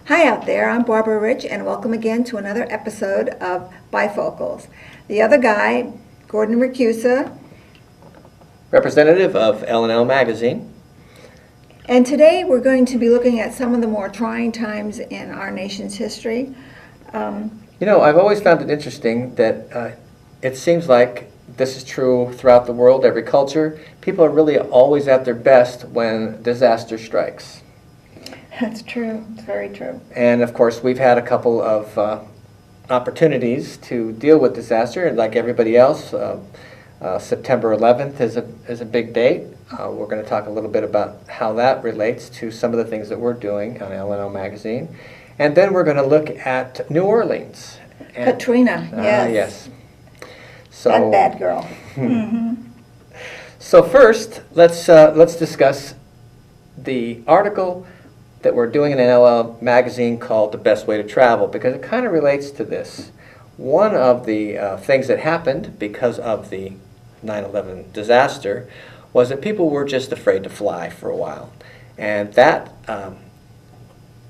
Hi out there, I'm Barbara Rich, and welcome again to another episode of Bifocals. The other guy, Gordon Richiusa, representative of L&L Magazine. And today we're going to be looking at some of the more trying times in our nation's history. I've always found it interesting that it seems like this is true throughout the world, every culture. People are really always at their best when disaster strikes. That's true. It's very true. And of course, we've had a couple of opportunities to deal with disaster, like everybody else. September 11th is a big date. We're going to talk a little bit about how that relates to some of the things that we're doing on L&L Magazine. And then we're going to look at New Orleans. Katrina, yes. So, that bad girl. Mm-hmm. So first, let's discuss the article that we're doing in an L&L Magazine called The Best Way to Travel, because it kind of relates to this. One of the things that happened because of the 9/11 disaster was that people were just afraid to fly for a while. And that...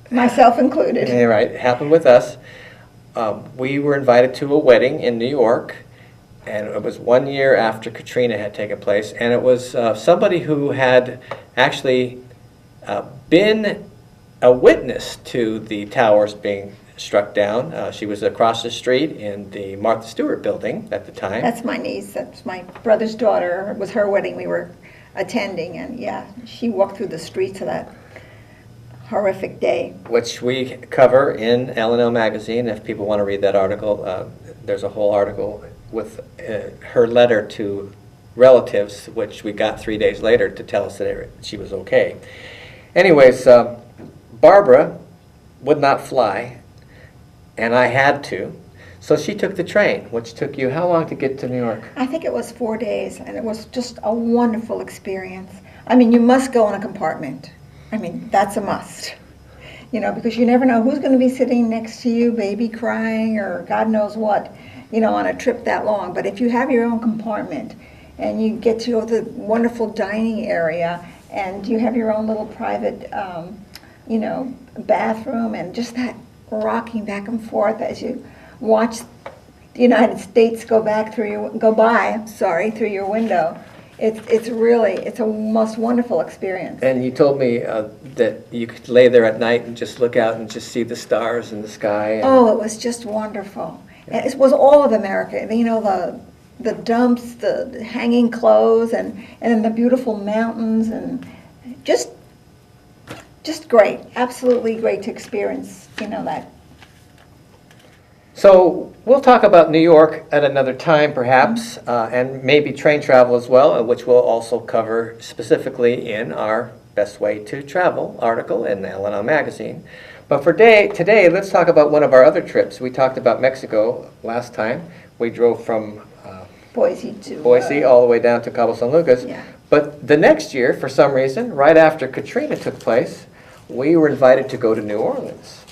myself included. Right, it happened with us. We were invited to a wedding in New York, and it was 1 year after Katrina had taken place, and it was somebody who had actually been a witness to the towers being struck down. She was across the street in the Martha Stewart building at the time. That's my niece. That's my brother's daughter. It was her wedding we were attending, and yeah, she walked through the streets of that horrific day. Which we cover in L&L Magazine. If people want to read that article, there's a whole article with her letter to relatives, which we got 3 days later to tell us that she was okay. Anyways, Barbara would not fly, and I had to. So she took the train, which took you how long to get to New York? I think it was 4 days, and it was just a wonderful experience. I mean, you must go in a compartment. I mean, that's a must. Because you never know who's going to be sitting next to you, baby crying, or God knows what, on a trip that long. But if you have your own compartment, and you get to go to the wonderful dining area, and you have your own little private, bathroom, and just that rocking back and forth as you watch the United States go by through your window. It's a most wonderful experience. And you told me that you could lay there at night and just look out and just see the stars in the sky. Oh, it was just wonderful. Yeah. It was all of America. The dumps, the hanging clothes, and then the beautiful mountains, and just great. Absolutely great to experience, that. So we'll talk about New York at another time, perhaps, and maybe train travel as well, which we'll also cover specifically in our Best Way to Travel article in the L&L Magazine. But for today, let's talk about one of our other trips. We talked about Mexico last time. We drove from Boise all the way down to Cabo San Lucas. Yeah. But the next year, for some reason, right after Katrina took place, we were invited to go to New Orleans.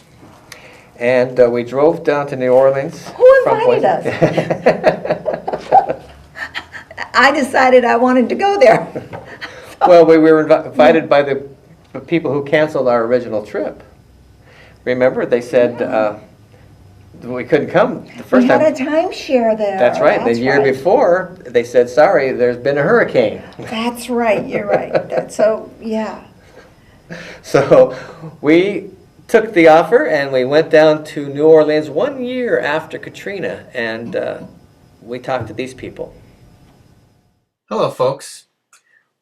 And we drove down to New Orleans. Who invited us? I decided I wanted to go there. Well, we were invited by the people who canceled our original trip. Remember, they said we couldn't come the first time. We had a timeshare there. That's right. The year before, they said, sorry, there's been a hurricane. That's right. You're right. Yeah. So we took the offer and we went down to New Orleans 1 year after Katrina, and we talked to these people. Hello, folks.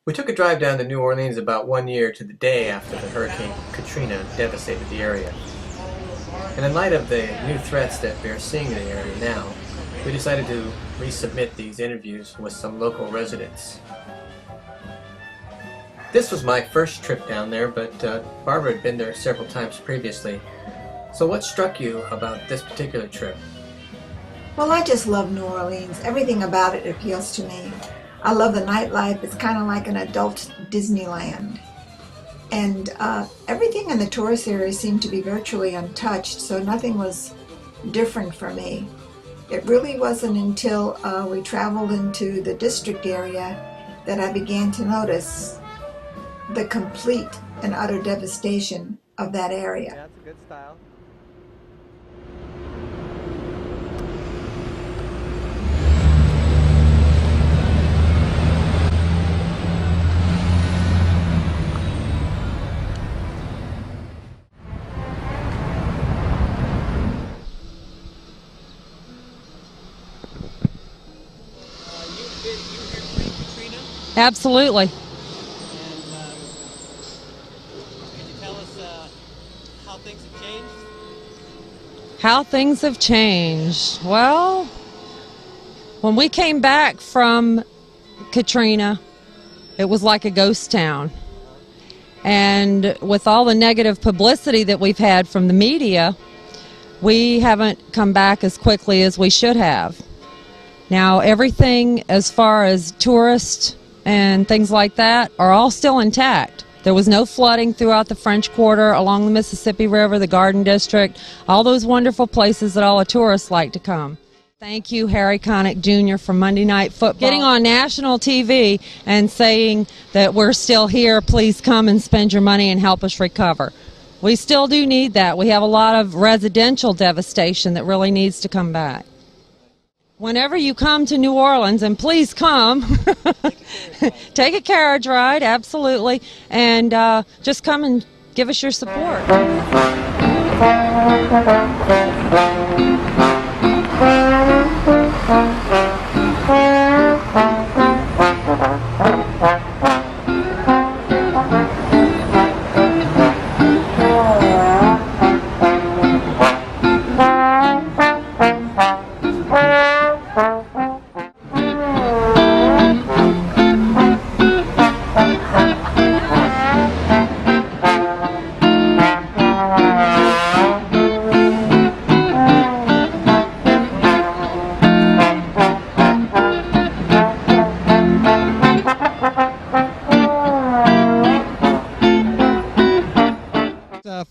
We took a drive down to New Orleans about 1 year to the day after the Hurricane Katrina devastated the area. And in light of the new threats that we are seeing in the area now, we decided to resubmit these interviews with some local residents. This was my first trip down there, but Barbara had been there several times previously. So what struck you about this particular trip? Well, I just love New Orleans. Everything about it appeals to me. I love the nightlife. It's kind of like an adult Disneyland. And everything in the tourist area seemed to be virtually untouched, so nothing was different for me. It really wasn't until we traveled into the district area that I began to notice the complete and utter devastation of that area. That's a good style. Absolutely. And could you tell us how things have changed? How things have changed. Well, when we came back from Katrina, it was like a ghost town. And with all the negative publicity that we've had from the media, we haven't come back as quickly as we should have. Now, everything as far as tourists and things like that are all still intact. There was no flooding throughout the French Quarter, along the Mississippi River, the Garden District, all those wonderful places that all the tourists like to come. Thank you, Harry Connick Jr. from Monday Night Football. Getting on national TV and saying that we're still here, please come and spend your money and help us recover. We still do need that. We have a lot of residential devastation that really needs to come back. Whenever you come to New Orleans, and please come, take a carriage ride, absolutely, and just come and give us your support.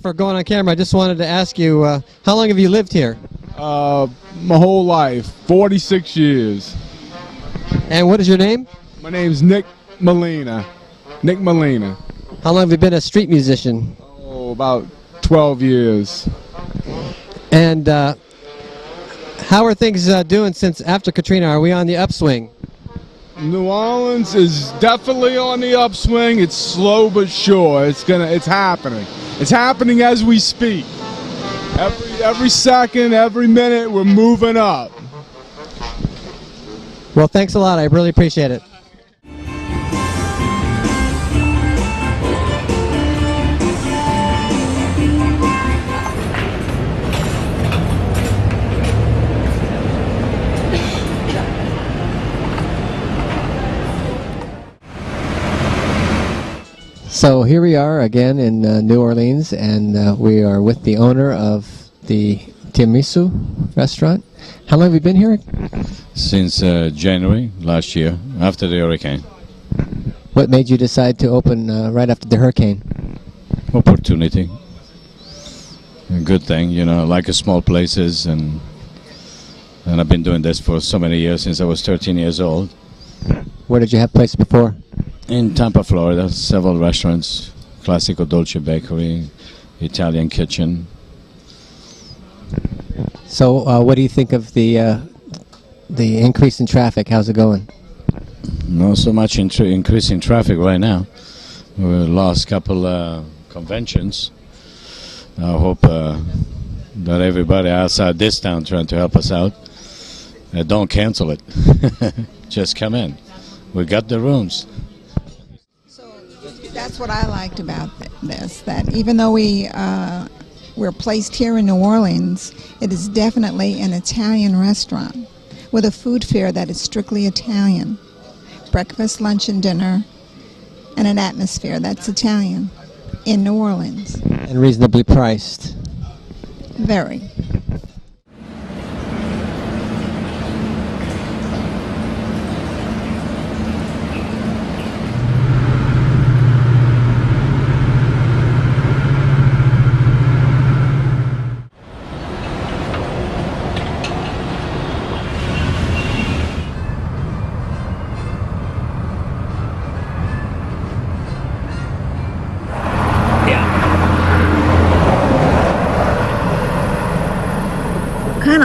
For going on camera, I just wanted to ask you, how long have you lived here? My whole life, 46 years. And what is your name? My name's Nick Molina. Nick Molina. How long have you been a street musician? Oh, about 12 years. And how are things doing since after Katrina? Are we on the upswing? New Orleans is definitely on the upswing. It's slow but sure. It's happening. It's happening as we speak. Every second, every minute, we're moving up. Well, thanks a lot. I really appreciate it. So here we are again in New Orleans, and we are with the owner of the Tiramisu restaurant. How long have you been here? Since January last year, after the hurricane. What made you decide to open right after the hurricane? Opportunity. A good thing, you know, I like small places, and I've been doing this for so many years, since I was 13 years old. Where did you have places before? In Tampa, Florida, several restaurants, Classico Dolce Bakery, Italian Kitchen. So what do you think of the increase in traffic? How's it going? Not so much increase in traffic right now. We lost a couple conventions. I hope that everybody outside this town trying to help us out, don't cancel it. Just come in. We got the rooms. That's what I liked about this, that even though we're placed here in New Orleans, it is definitely an Italian restaurant with a food fare that is strictly Italian. Breakfast, lunch, and dinner, and an atmosphere that's Italian in New Orleans. And reasonably priced. Very.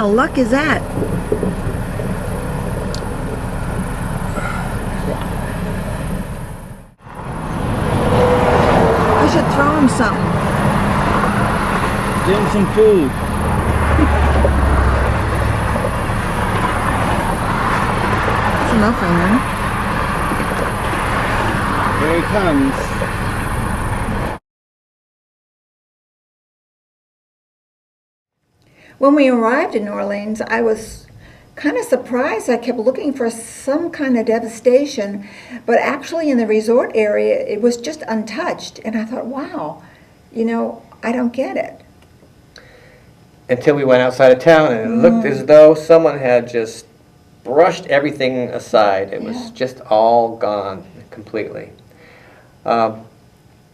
of luck is that? I should throw him something. Give him some food. That's enough for him. Here he comes. When we arrived in New Orleans, I was kind of surprised. I kept looking for some kind of devastation, but actually in the resort area, it was just untouched. And I thought, wow, you know, I don't get it. Until we went outside of town, and it looked as though someone had just brushed everything aside. It was just all gone completely.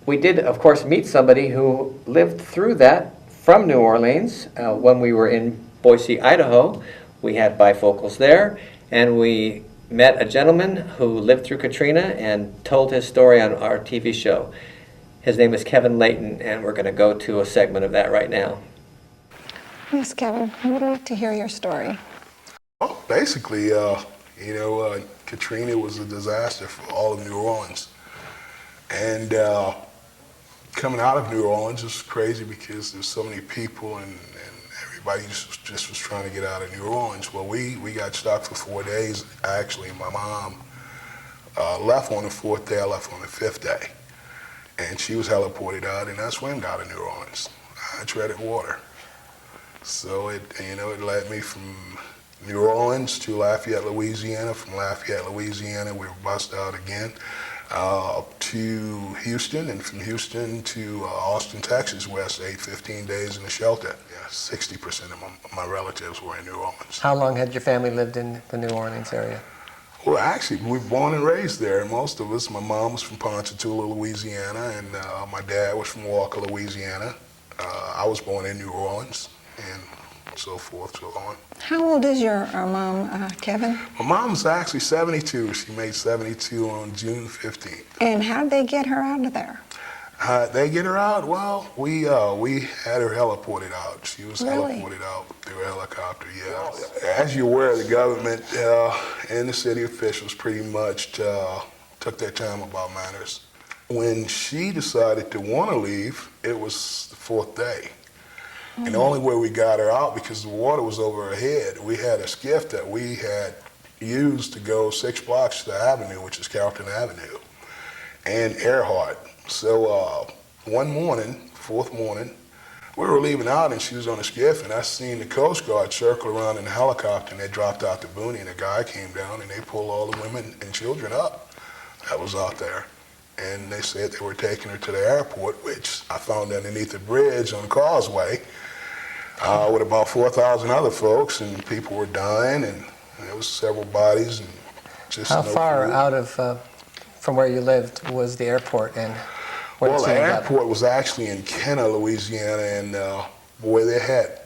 We did, of course, meet somebody who lived through that from New Orleans. When we were in Boise, Idaho, we had Bifocals there, and we met a gentleman who lived through Katrina and told his story on our TV show. His name is Kevin Layton, and we're going to go to a segment of that right now. Yes, Kevin, I would like to hear your story. Well, basically, Katrina was a disaster for all of New Orleans. And coming out of New Orleans was crazy because there's so many people and everybody just was trying to get out of New Orleans. Well, we got stuck for 4 days. Actually, my mom left on the 4th day, I left on the 5th day. And she was heliported out, and I swam out of New Orleans. I treaded water. So it led me from New Orleans to Lafayette, Louisiana. From Lafayette, Louisiana, we were bussed out again to Houston, and from Houston to Austin, Texas, where I stayed 15 days in a shelter. Yeah, 60% of my relatives were in New Orleans. How long had your family lived in the New Orleans area? Well, actually, we were born and raised there. Most of us, my mom was from Ponchatoula, Louisiana, and my dad was from Walker, Louisiana. I was born in New Orleans, and so forth, so on. How old is your mom, Kevin? My mom's actually 72. She made 72 on June 15th. And how did they get her out of there? They get her out? Well, we had her heliported out. She was heliported out through a helicopter, yeah. As you're aware, the government and the city officials pretty much took their time about matters. When she decided to want to leave, it was the 4th day. And the only way we got her out, because the water was over her head, we had a skiff that we had used to go 6 blocks to the avenue, which is Carrollton Avenue, and Earhart. So one morning, 4th morning, we were leaving out and she was on a skiff, and I seen the Coast Guard circle around in a helicopter, and they dropped out the booney, and a guy came down and they pulled all the women and children up that was out there. And they said they were taking her to the airport, which I found underneath a bridge on the causeway with about 4,000 other folks, and people were dying, and there was several bodies, and just How no far food. out of from where you lived was the airport, and where Well, did the you end up? airport was actually in Kenner, Louisiana, and where they had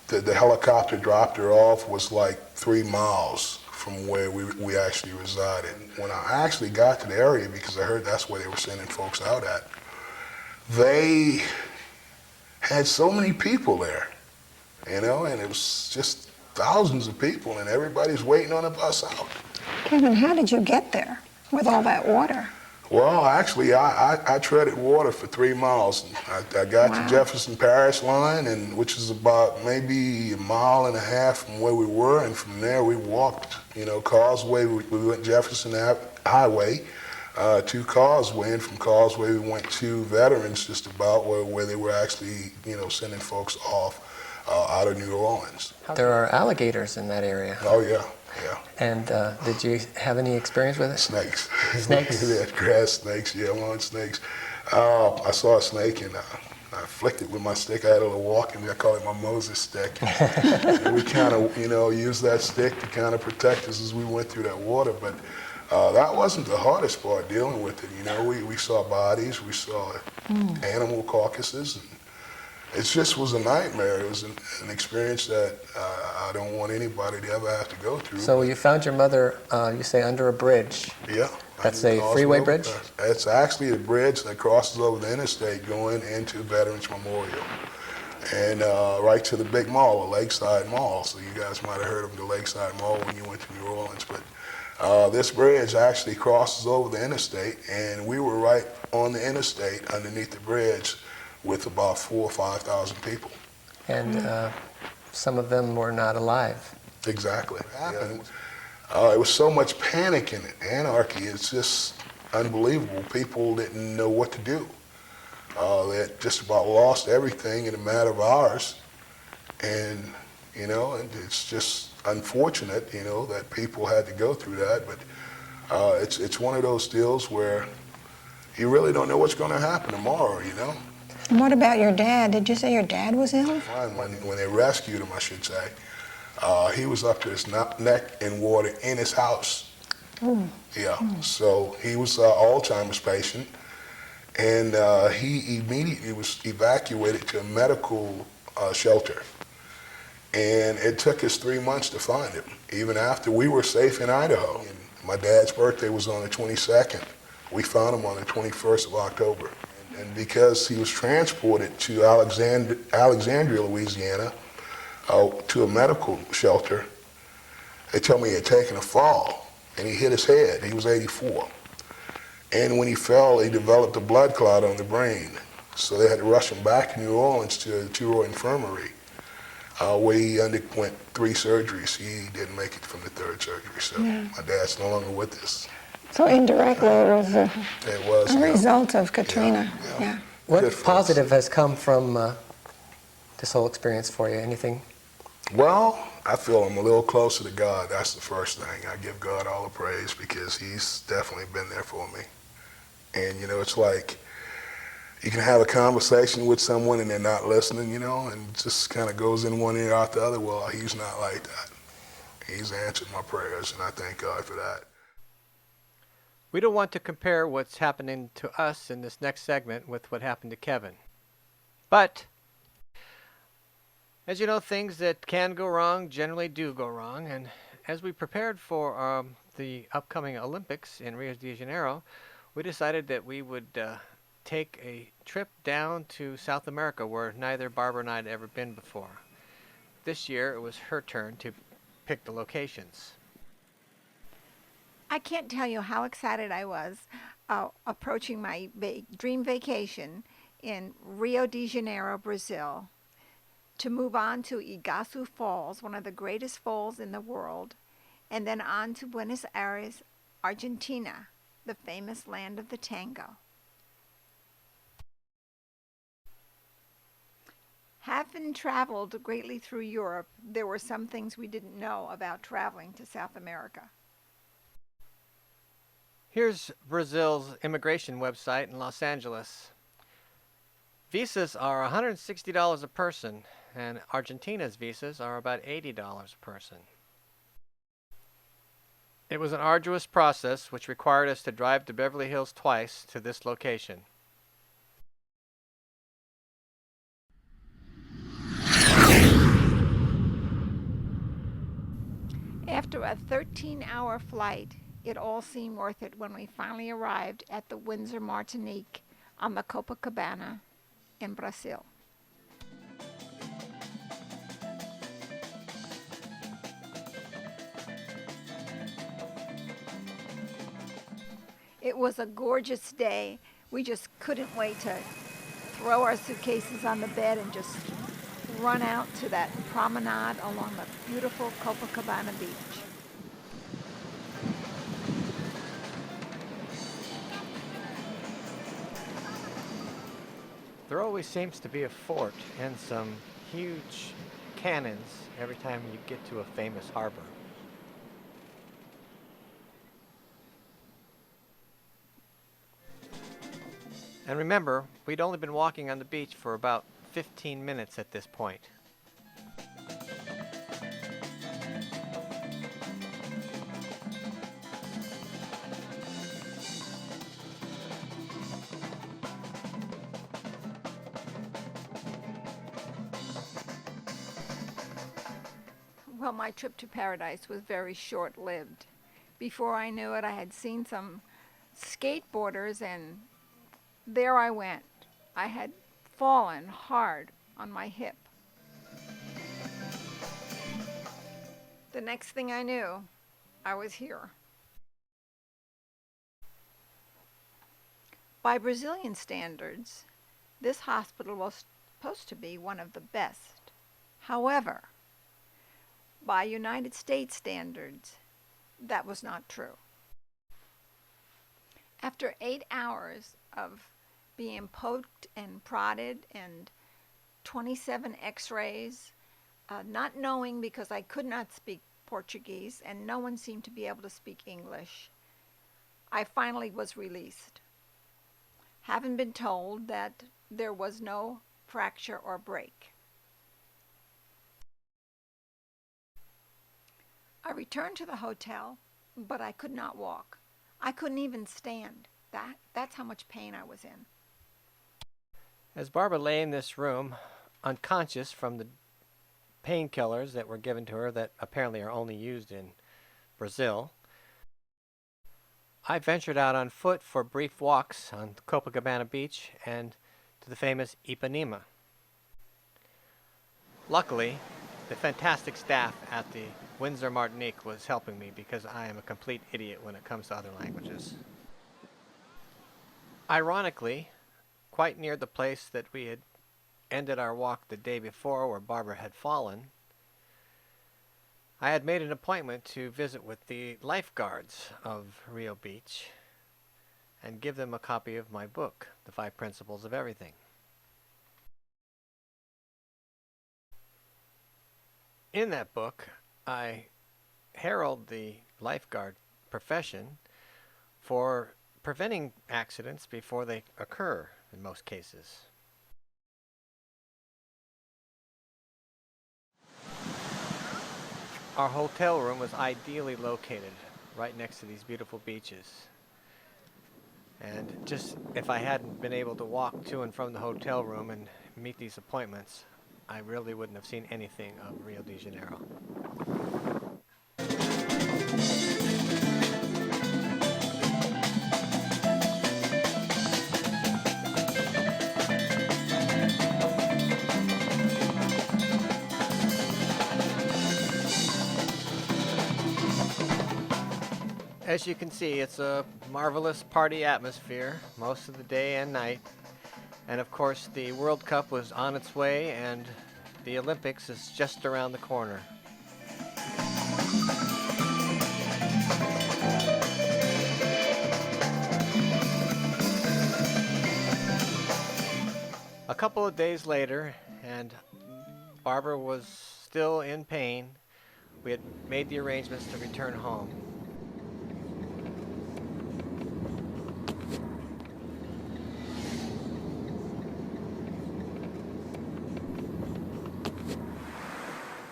the helicopter dropped her off was like 3 miles from where we actually resided. When I actually got to the area, because I heard that's where they were sending folks out at, they had so many people there, and it was just thousands of people, and everybody's waiting on a bus out. Kevin, how did you get there with all that water? Well, actually, I treaded water for 3 miles. I got to Jefferson Parish line, which is about maybe 1.5 miles from where we were, and from there we walked, Causeway. We went Jefferson Highway to Causeway, and from Causeway we went to Veterans, just about where they were actually, sending folks off out of New Orleans. There are alligators in that area. Oh, yeah. Yeah. And did you have any experience with it? Snakes. Snakes? Yeah, grass snakes, lawn snakes. I saw a snake and I flicked it with my stick. I had a little walking, I call it my Moses stick. And we kind of, used that stick to kind of protect us as we went through that water. But that wasn't the hardest part, dealing with it. We saw bodies, we saw animal carcasses, and it just was a nightmare. It was an experience that I don't want anybody to ever have to go through. So you found your mother, you say, under a bridge. Yeah. That's a freeway bridge? It's actually a bridge that crosses over the interstate going into Veterans Memorial. and right to the big mall, the Lakeside Mall. So you guys might have heard of the Lakeside Mall when you went to New Orleans, but this bridge actually crosses over the interstate, and we were right on the interstate underneath the bridge with about 4,000 or 5,000 people. And some of them were not alive. Exactly. Yeah, it was so much panic and anarchy. It's just unbelievable. People didn't know what to do. They had just about lost everything in a matter of hours. And, and it's just unfortunate, that people had to go through that. But it's one of those deals where you really don't know what's going to happen tomorrow, And what about your dad? Did you say your dad was ill? When they rescued him, I should say, he was up to his neck in water in his house. Yeah, so he was an Alzheimer's patient, and he immediately was evacuated to a medical shelter. And it took us 3 months to find him, even after we were safe in Idaho. And my dad's birthday was on the 22nd. We found him on the 21st of October. And because he was transported to Alexandria, Louisiana, to a medical shelter, they told me he had taken a fall, and he hit his head. He was 84. And when he fell, he developed a blood clot on the brain. So they had to rush him back to New Orleans to the Two-Roy Infirmary, where he underwent 3 surgeries. He didn't make it from the 3rd surgery, so my dad's no longer with us. So indirectly, it was a result of Katrina. Yeah. What positive has come from this whole experience for you? Anything? Well, I feel I'm a little closer to God. That's the first thing. I give God all the praise because he's definitely been there for me. And, it's like you can have a conversation with someone and they're not listening, and it just kind of goes in one ear out the other. Well, he's not like that. He's answered my prayers, and I thank God for that. We don't want to compare what's happening to us in this next segment with what happened to Kevin. But, as you know, things that can go wrong generally do go wrong. And as we prepared for the upcoming Olympics in Rio de Janeiro, we decided that we would take a trip down to South America where neither Barbara and I had ever been before. This year, it was her turn to pick the locations. I can't tell you how excited I was approaching my dream vacation in Rio de Janeiro, Brazil, to move on to Iguazu Falls, one of the greatest falls in the world, and then on to Buenos Aires, Argentina, the famous land of the tango. Having traveled greatly through Europe, there were some things we didn't know about traveling to South America. Here's Brazil's immigration website in Los Angeles. Visas are $160 a person, and Argentina's visas are about $80 a person. It was an arduous process which required us to drive to Beverly Hills twice to this location. After a 13-hour flight, it all seemed worth it when we finally arrived at the Windsor Martinique on the Copacabana in Brazil. It was a gorgeous day. We just couldn't wait to throw our suitcases on the bed and just run out to that promenade along the beautiful Copacabana beach. There always seems to be a fort and some huge cannons every time you get to a famous harbor. And remember, we'd only been walking on the beach for about 15 minutes at this point. Well, my trip to paradise was very short-lived. Before I knew it, I had seen some skateboarders, and there I went. I had fallen hard on my hip. The next thing I knew, I was here. By Brazilian standards, this hospital was supposed to be one of the best. However, by United States standards, that was not true. After 8 hours of being poked and prodded and 27 x-rays, not knowing because I could not speak Portuguese and no one seemed to be able to speak English, I finally was released, having been told that there was no fracture or break. I returned to the hotel, but I could not walk. I couldn't even stand. That's how much pain I was in. As Barbara lay in this room, unconscious from the painkillers that were given to her that apparently are only used in Brazil, I ventured out on foot for brief walks on Copacabana Beach and to the famous Ipanema. Luckily, the fantastic staff at the Windsor Martinique was helping me because I am a complete idiot when it comes to other languages. Ironically, quite near the place that we had ended our walk the day before where Barbara had fallen, I had made an appointment to visit with the lifeguards of Rio Beach and give them a copy of my book, The 5 Principles of Everything. In that book, I herald the lifeguard profession for preventing accidents before they occur in most cases. Our hotel room was ideally located right next to these beautiful beaches. And just if I hadn't been able to walk to and from the hotel room and meet these appointments, I really wouldn't have seen anything of Rio de Janeiro. As you can see, it's a marvelous party atmosphere most of the day and night. And of course, the World Cup was on its way and the Olympics is just around the corner. A couple of days later, and Barbara was still in pain, we had made the arrangements to return home.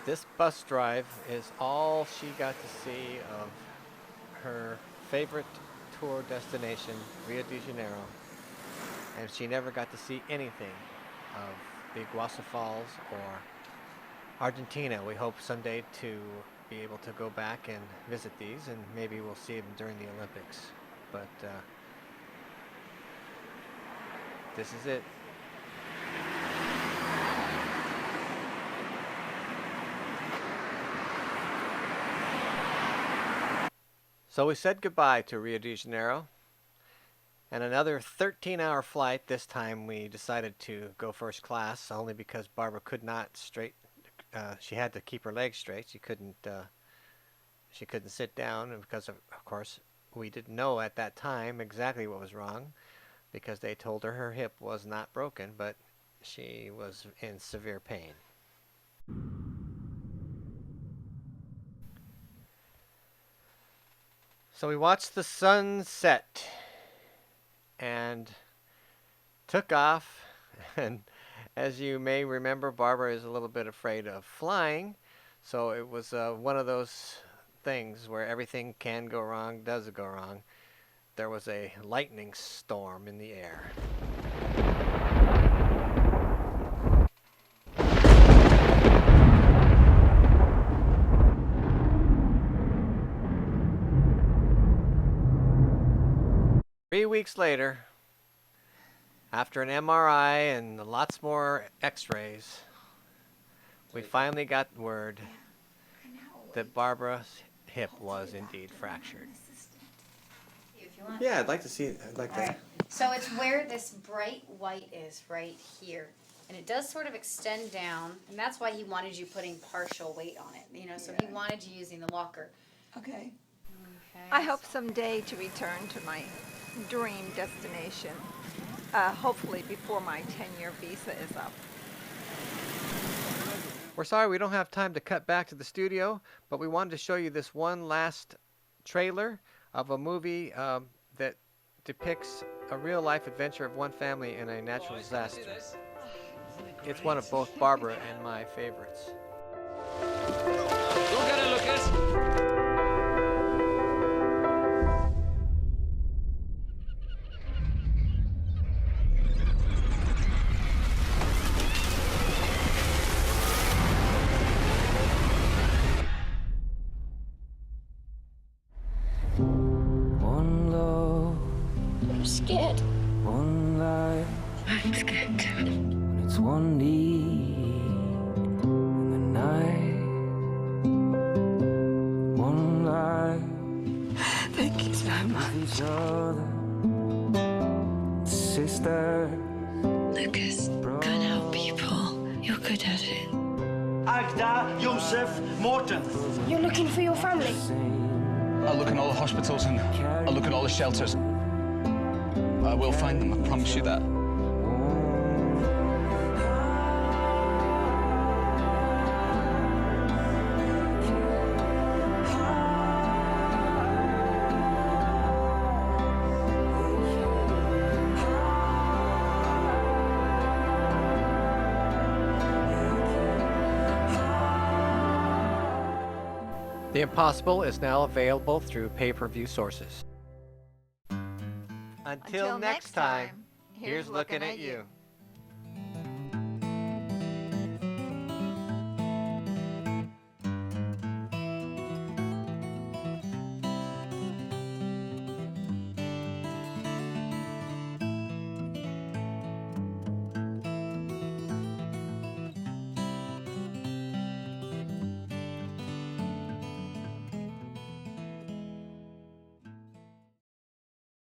This bus drive is all she got to see of her favorite tour destination, Rio de Janeiro. And she never got to see anything of the Iguazu Falls or Argentina. We hope someday to be able to go back and visit these, and maybe we'll see them during the Olympics. But this is it. So we said goodbye to Rio de Janeiro, and another 13-hour flight. This time we decided to go first class, only because Barbara could not she had to keep her legs straight. She couldn't sit down, and because of course we didn't know at that time exactly what was wrong, because they told her her hip was not broken, but she was in severe pain. So we watched the sun set and took off. And as you may remember, Barbara is a little bit afraid of flying. So it was one of those things where everything can go wrong, does go wrong. There was a lightning storm in the air. 3 weeks later, After an MRI and lots more x-rays, we finally got word that Barbara's hip was indeed fractured. If you want. Yeah, I'd like to see it. I'd like All right. So it's where this bright white is, right here. And it does sort of extend down, and that's why he wanted you putting partial weight on it, you know, so he wanted you using the walker. Okay. Okay. I hope someday to return to my dream destination, hopefully before my 10-year visa is up. We're sorry we don't have time to cut back to the studio, but we wanted to show you this one last trailer of a movie that depicts a real-life adventure of one family in a natural disaster. It's one of both Barbara and my favorites. Go get it, Lucas! One love, I'm scared. one life, I'm scared too. when it's one need in the night. One life, Thank you so much. each other, sister. Lucas, go and help people. You're good at it. Agda Joseph Morton. You're looking for your family? I'll look in all the hospitals and I'll look at all the shelters. I will find them, I promise you that. The Impossible is now available through pay-per-view sources. Until next time, here's looking at you.